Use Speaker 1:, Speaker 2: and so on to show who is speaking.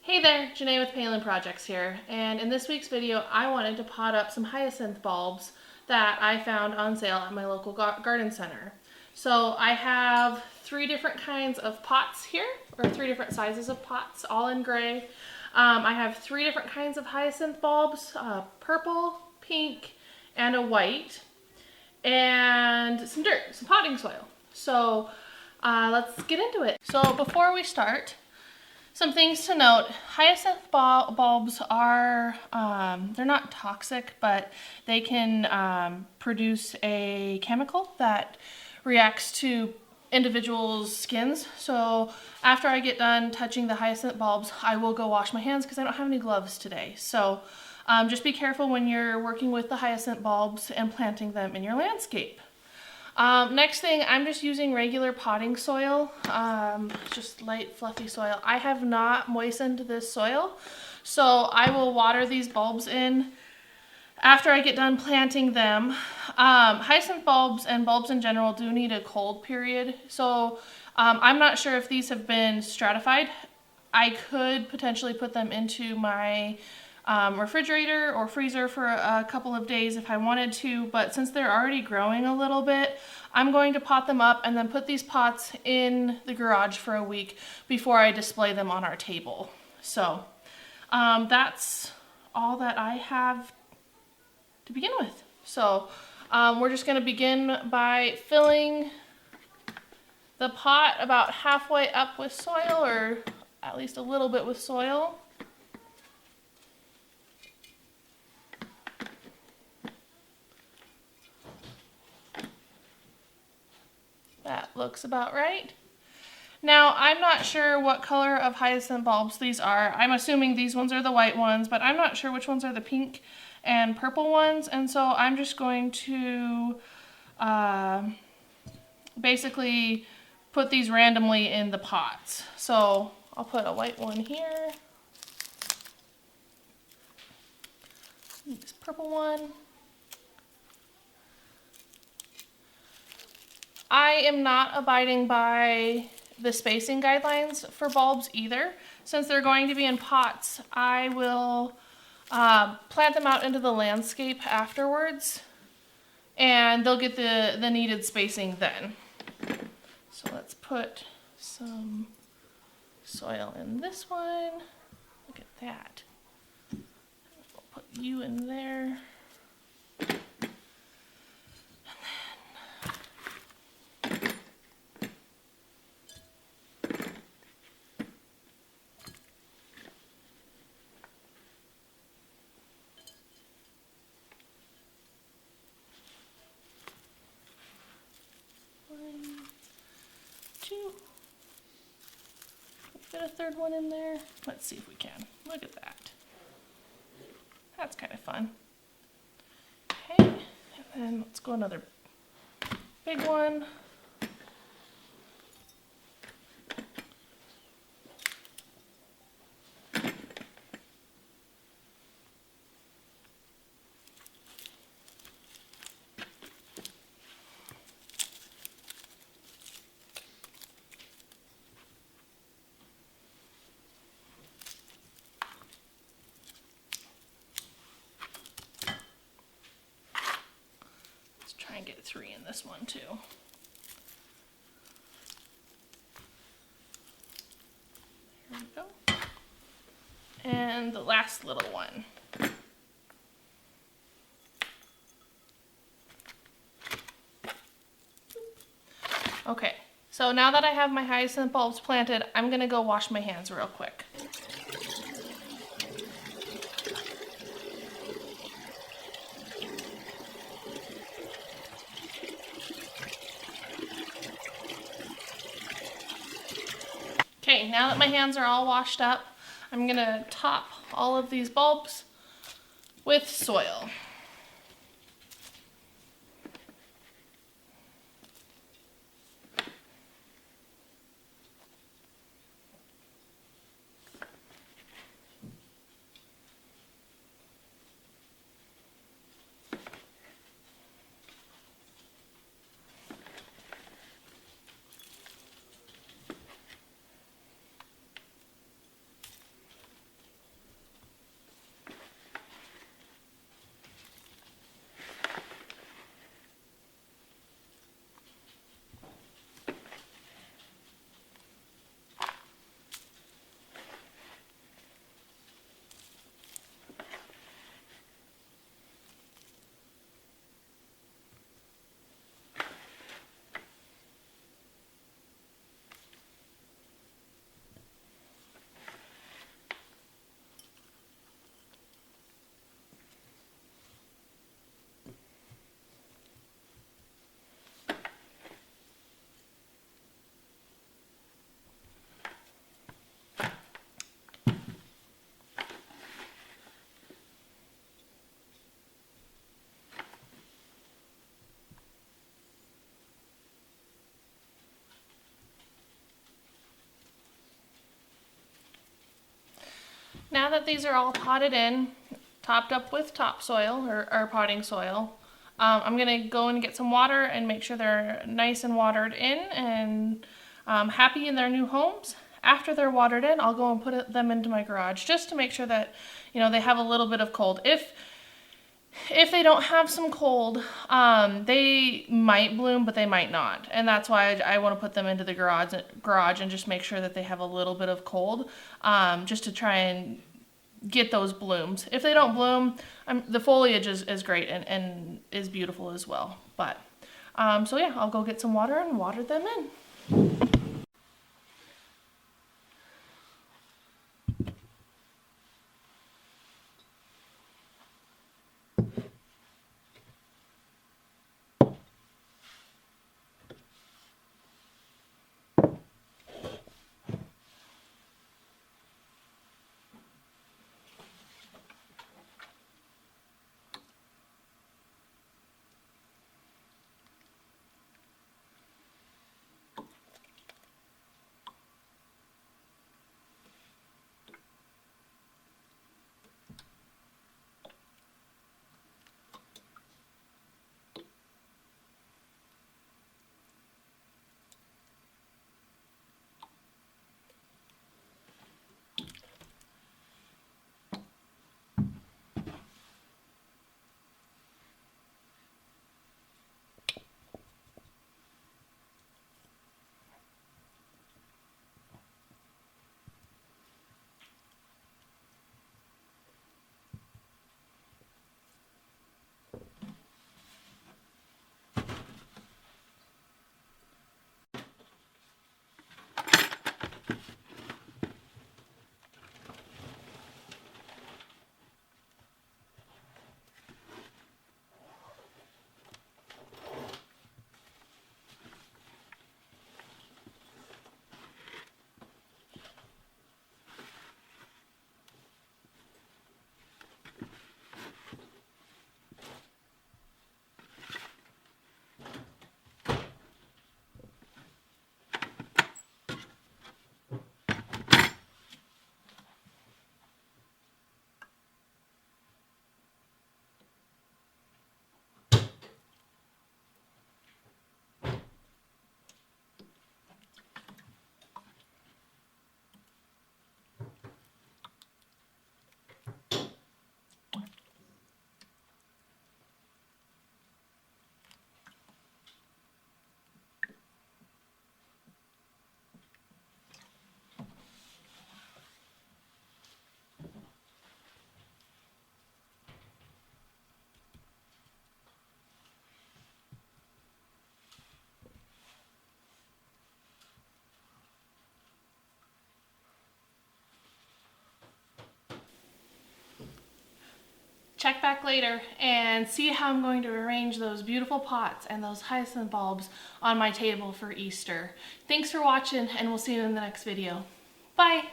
Speaker 1: Hey there, Janae with Palin Projects here, and in this week's video I wanted to pot up some hyacinth bulbs that I found on sale at my local garden center. So I have three different kinds of pots here, or three different sizes of pots, all in gray. I have three different kinds of hyacinth bulbs, purple, pink, and a white, and some dirt, some potting soil. So let's get into it. So before we start, some things to note: hyacinth bulbs are, they're not toxic, but they can produce a chemical that reacts to individuals' skins. So after I get done touching the hyacinth bulbs, I will go wash my hands because I don't have any gloves today. So just be careful when you're working with the hyacinth bulbs and planting them in your landscape. Next thing, I'm just using regular potting soil, just light fluffy soil. I have not moistened this soil, so I will water these bulbs in after I get done planting them. Hyacinth bulbs and bulbs in general do need a cold period, so I'm not sure if these have been stratified. I could potentially put them into my refrigerator or freezer for a couple of days if I wanted to, but since they're already growing a little bit, I'm going to pot them up and then put these pots in the garage for a week before I display them on our table. So that's all that I have to begin with. So we're just going to begin by filling the pot about halfway up with soil, or at least a little bit with soil. That looks about right. Now, I'm not sure what color of hyacinth bulbs these are. I'm assuming these ones are the white ones, but I'm not sure which ones are the pink and purple ones, and so I'm just going to basically put these randomly in the pots. So I'll put a white one here, this purple one. I am not abiding by the spacing guidelines for bulbs either. Since they're going to be in pots, I will plant them out into the landscape afterwards, and they'll get the needed spacing then. So let's put some soil in this one. Look at that. We'll put you in there. Get a third one in there. Let's see if we can. Look at that. That's kind of fun. Okay, and then let's go another big one. And get three in this one too. There we go. And the last little one. Okay, so now that I have my hyacinth bulbs planted, I'm gonna go wash my hands real quick. Okay, now that my hands are all washed up, I'm gonna top all of these bulbs with soil. Now that these are all potted in, topped up with topsoil or potting soil, I'm gonna go and get some water and make sure they're nice and watered in and happy in their new homes. After they're watered in, I'll go and put them into my garage just to make sure that, you know, they have a little bit of cold. If they don't have some cold, they might bloom, but they might not. And that's why I want to put them into the garage and just make sure that they have a little bit of cold, just to try and get those blooms. If they don't bloom, the foliage is great and is beautiful as well. But, so yeah, I'll go get some water and water them in. Check back later and see how I'm going to arrange those beautiful pots and those hyacinth bulbs on my table for Easter. Thanks for watching, and we'll see you in the next video. Bye!